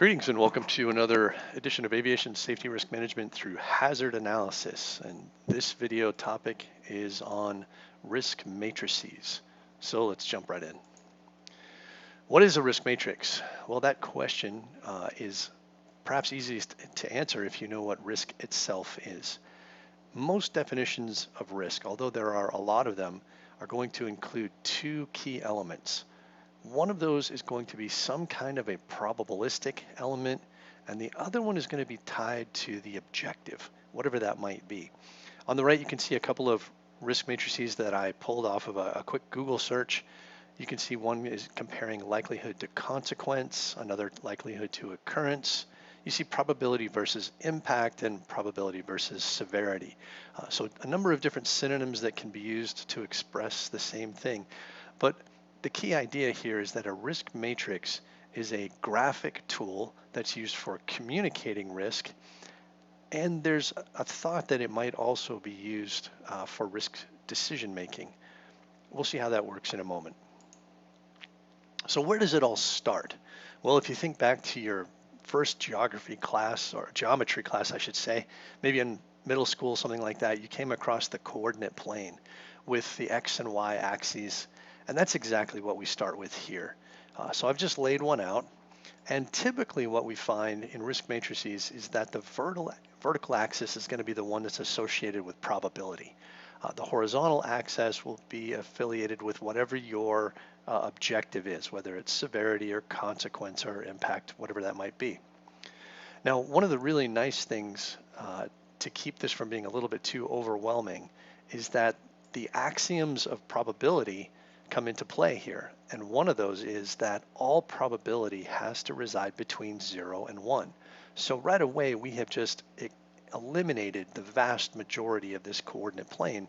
Greetings and welcome to another edition of Aviation Safety Risk Management through Hazard Analysis. And this video topic is on risk matrices. So let's jump right in. What is a risk matrix? Well, that question is perhaps easiest to answer if you know what risk itself is. Most definitions of risk, although there are a lot of them, are going to include two key elements. One of those is going to be some kind of a probabilistic element, and the other one is going to be tied to the objective, whatever that might be. On the right, you can see a couple of risk matrices that I pulled off of a quick Google search. You can see one is comparing likelihood to consequence, another likelihood to occurrence. You see probability versus impact and probability versus severity. So a number of different synonyms that can be used to express the same thing. But the key idea here is that a risk matrix is a graphic tool that's used for communicating risk, and there's a thought that it might also be used for risk decision making. We'll see how that works in a moment. So where does it all start? Well, if you think back to your first geography class, or geometry class I should say, maybe in middle school, something like that, you came across the coordinate plane with the X and Y axes. And that's exactly what we start with here. So I've just laid one out. And typically what we find in risk matrices is that the vertical axis is going to be the one that's associated with probability. The horizontal axis will be affiliated with whatever your objective is, whether it's severity or consequence or impact, whatever that might be. Now, one of the really nice things to keep this from being a little bit too overwhelming is that the axioms of probability come into play here, and one of those is that all probability has to reside between 0 and 1. So right away we have just eliminated the vast majority of this coordinate plane,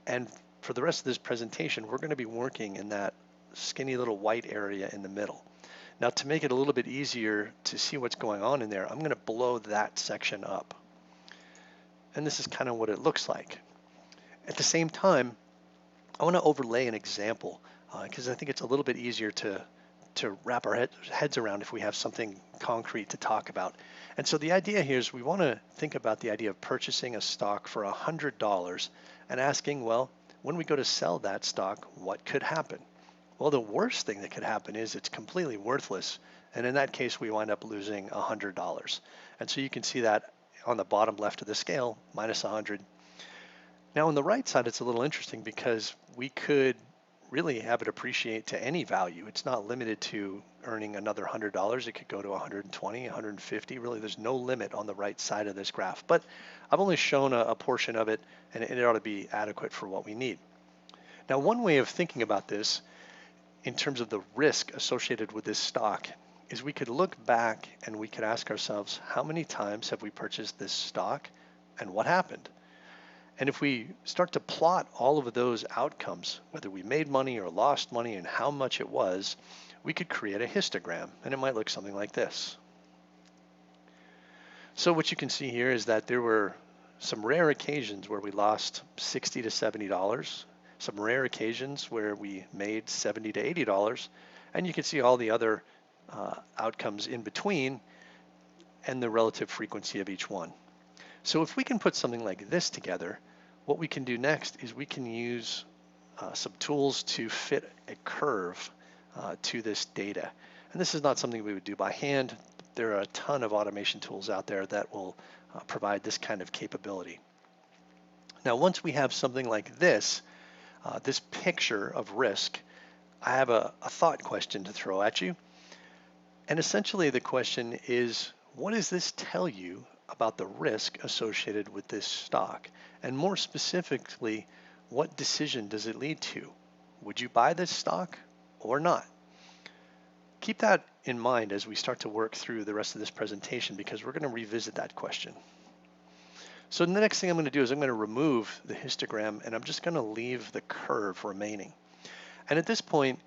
and for the rest of this presentation we're going to be working in that skinny little white area in the middle. Now, to make it a little bit easier to see what's going on in there, I'm going to blow that section up, and this is kind of what it looks like. At the same time, I want to overlay an example because I think it's a little bit easier to wrap our heads around if we have something concrete to talk about. And so the idea here is we want to think about the idea of purchasing a stock for $100 and asking, well, when we go to sell that stock, what could happen? Well, the worst thing that could happen is it's completely worthless. And in that case, we wind up losing $100. And so you can see that on the bottom left of the scale, minus 100. Now on the right side, it's a little interesting because we could really have it appreciate to any value. It's not limited to earning another $100. It could go to 120, 150. Really, there's no limit on the right side of this graph. But I've only shown a portion of it, and it ought to be adequate for what we need. Now, one way of thinking about this in terms of the risk associated with this stock is we could look back and we could ask ourselves, how many times have we purchased this stock and what happened? And if we start to plot all of those outcomes, whether we made money or lost money and how much it was, we could create a histogram, and it might look something like this. So what you can see here is that there were some rare occasions where we lost $60 to $70, some rare occasions where we made $70 to $80, and you can see all the other outcomes in between and the relative frequency of each one. So if we can put something like this together, what we can do next is we can use some tools to fit a curve to this data. And this is not something we would do by hand. There are a ton of automation tools out there that will provide this kind of capability. Now, once we have something like this, this picture of risk, I have a thought question to throw at you. And essentially the question is, what does this tell you about the risk associated with this stock? And more specifically, what decision does it lead to? Would you buy this stock or not? Keep that in mind as we start to work through the rest of this presentation, because we're going to revisit that question. So the next thing I'm going to do is I'm going to remove the histogram and I'm just going to leave the curve remaining. And at this point,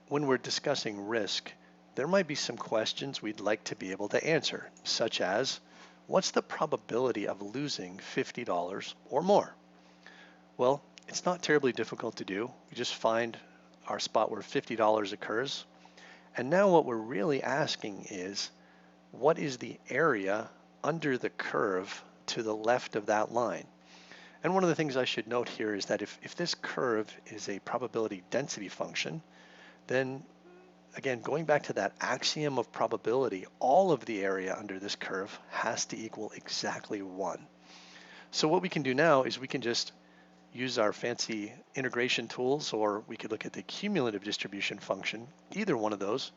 when we're discussing risk, there might be some questions we'd like to be able to answer, such as, what's the probability of losing $50 or more? Well, it's not terribly difficult to do. We just find our spot where $50 occurs. And now what we're really asking is, what is the area under the curve to the left of that line? And one of the things I should note here is that if this curve is a probability density function, then again, going back to that axiom of probability, all of the area under this curve has to equal exactly 1. So what we can do now is we can just use our fancy integration tools, or we could look at the cumulative distribution function, either one of those.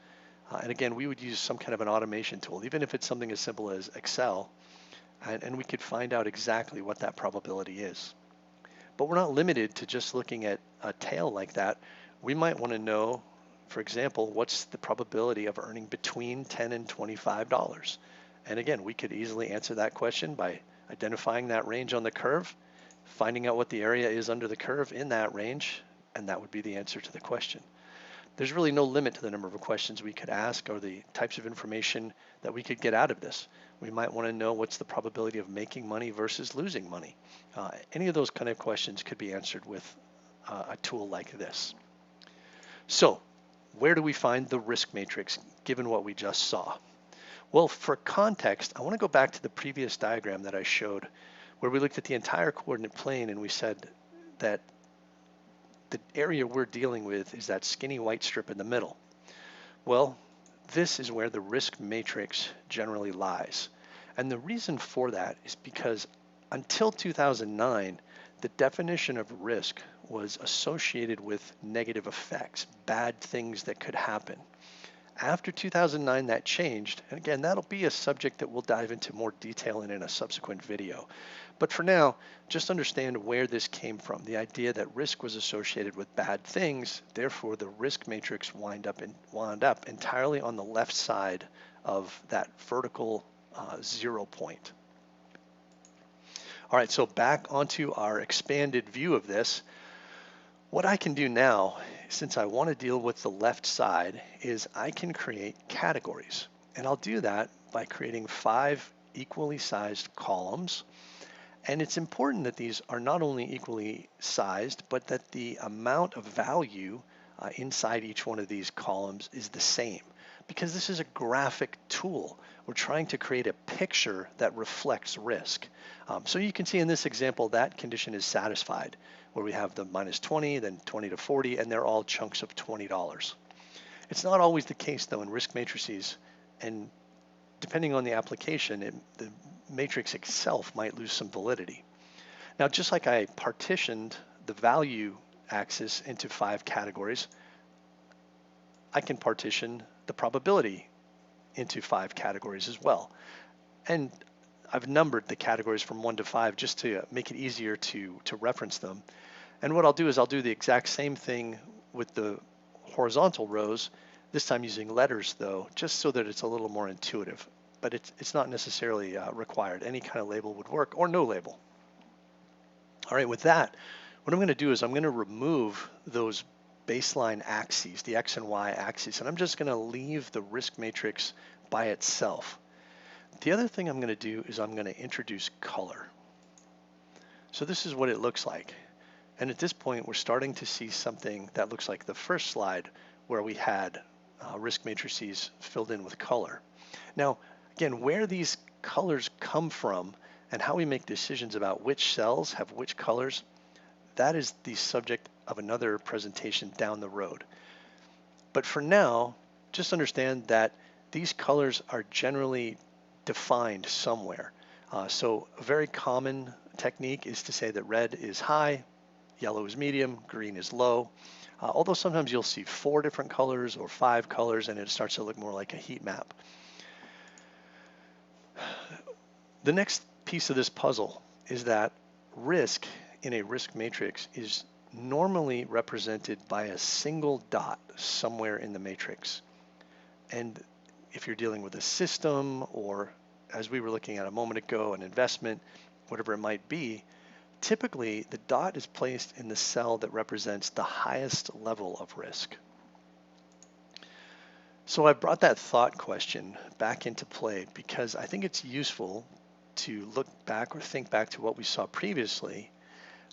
And again, we would use some kind of an automation tool, even if it's something as simple as Excel, and we could find out exactly what that probability is. But we're not limited to just looking at a tail like that. We might want to know, for example, what's the probability of earning between $10 and $25? And again, we could easily answer that question by identifying that range on the curve, finding out what the area is under the curve in that range, and that would be the answer to the question. There's really no limit to the number of questions we could ask or the types of information that we could get out of this. We might want to know what's the probability of making money versus losing money. Any of those kind of questions could be answered with a tool like this. So where do we find the risk matrix given what we just saw? Well, for context, I want to go back to the previous diagram that I showed where we looked at the entire coordinate plane and we said that the area we're dealing with is that skinny white strip in the middle. Well, this is where the risk matrix generally lies. And the reason for that is because until 2009, the definition of risk was associated with negative effects, bad things that could happen. After 2009, that changed. And again, that'll be a subject that we'll dive into more detail in a subsequent video. But for now, just understand where this came from. The idea that risk was associated with bad things, therefore the risk matrix wound up entirely on the left side of that vertical 0 point. All right, so back onto our expanded view of this. What I can do now, since I want to deal with the left side, is I can create categories. And I'll do that by creating 5 equally sized columns. And it's important that these are not only equally sized, but that the amount of value inside each one of these columns is the same. Because this is a graphic tool. We're trying to create a picture that reflects risk. So you can see in this example that condition is satisfied, where we have the -20, then 20 to 40, and they're all chunks of $20. It's not always the case though in risk matrices, and depending on the application, the matrix itself might lose some validity. Now, just like I partitioned the value axis into 5 categories, I can partition the probability into 5 categories as well. And I've numbered the categories from 1 to 5 just to make it easier to reference them. And what I'll do is I'll do the exact same thing with the horizontal rows, this time using letters though, just so that it's a little more intuitive. But it's not necessarily required. Any kind of label would work, or no label. All right, with that, what I'm going to do is I'm going to remove those baseline axes, the X and Y axes, and I'm just going to leave the risk matrix by itself. The other thing I'm going to do is I'm going to introduce color. So this is what it looks like. And at this point, we're starting to see something that looks like the first slide where we had risk matrices filled in with color. Now, again, where these colors come from and how we make decisions about which cells have which colors, that is the subject of another presentation down the road. But for now, just understand that these colors are generally defined somewhere. So a very common technique is to say that red is high, yellow is medium, green is low. Although sometimes you'll see 4 different colors or 5 colors and it starts to look more like a heat map. The next piece of this puzzle is that risk in a risk matrix is normally represented by a single dot somewhere in the matrix. And if you're dealing with a system, or as we were looking at a moment ago, an investment, whatever it might be, typically the dot is placed in the cell that represents the highest level of risk. So I brought that thought question back into play because I think it's useful to look back or think back to what we saw previously,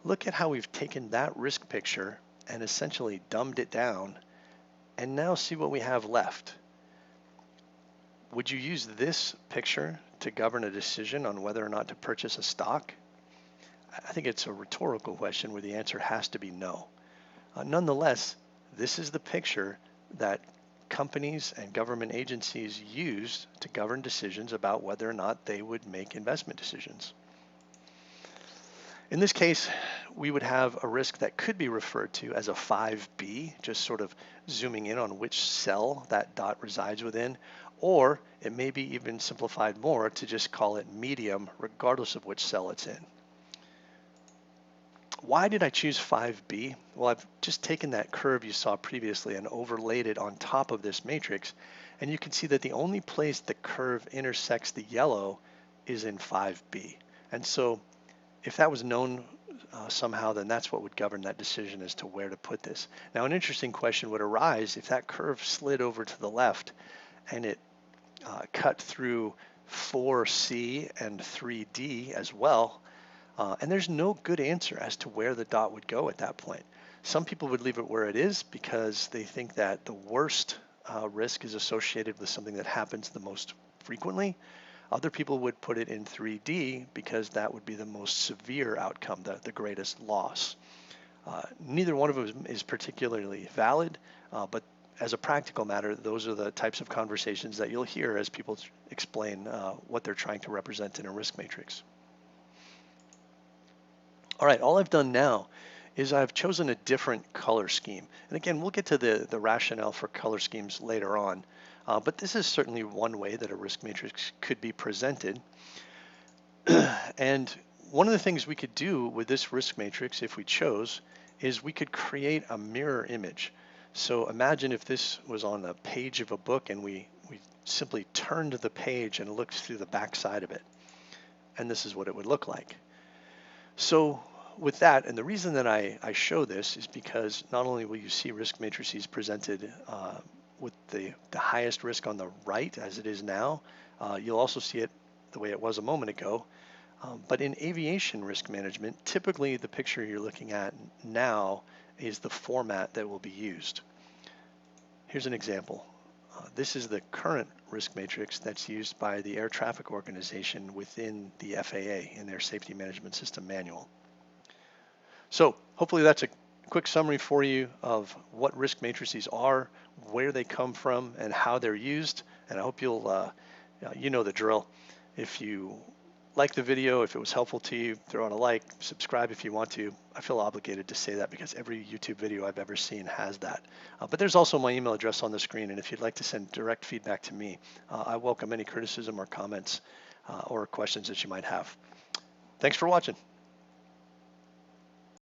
look at how we've taken that risk picture and essentially dumbed it down, and now see what we have left. Would you use this picture to govern a decision on whether or not to purchase a stock? I think it's a rhetorical question where the answer has to be no. Nonetheless, this is the picture that companies and government agencies use to govern decisions about whether or not they would make investment decisions. In this case, we would have a risk that could be referred to as a 5B, just sort of zooming in on which cell that dot resides within, or it may be even simplified more to just call it medium, regardless of which cell it's in. Why did I choose 5B? Well, I've just taken that curve you saw previously and overlaid it on top of this matrix, and you can see that the only place the curve intersects the yellow is in 5B. And so if that was known somehow, then that's what would govern that decision as to where to put this. Now, an interesting question would arise if that curve slid over to the left and it cut through 4C and 3D as well. And there's no good answer as to where the dot would go at that point. Some people would leave it where it is because they think that the worst risk is associated with something that happens the most frequently. Other people would put it in 3D because that would be the most severe outcome, the greatest loss. Neither one of them is particularly valid, but as a practical matter, those are the types of conversations that you'll hear as people explain what they're trying to represent in a risk matrix. All right, all I've done now is I've chosen a different color scheme. And again, we'll get to the rationale for color schemes later on. But this is certainly one way that a risk matrix could be presented. And one of the things we could do with this risk matrix, if we chose, is we could create a mirror image. So imagine if this was on a page of a book and we simply turned the page and looked through the back side of it. And this is what it would look like. So with that, and the reason that I show this is because not only will you see risk matrices presented with the highest risk on the right as it is now, you'll also see it the way it was a moment ago. But in aviation risk management, typically the picture you're looking at now is the format that will be used. Here's an example. This is the current risk matrix that's used by the Air Traffic Organization within the FAA in their Safety Management System manual. So hopefully that's a quick summary for you of what risk matrices are, where they come from, and how they're used. And I hope you'll, you know the drill. If you like the video, if it was helpful to you, throw out a like, subscribe if you want to. I feel obligated to say that because every YouTube video I've ever seen has that. But there's also my email address on the screen, and if you'd like to send direct feedback to me, I welcome any criticism or comments or questions that you might have. Thanks for watching.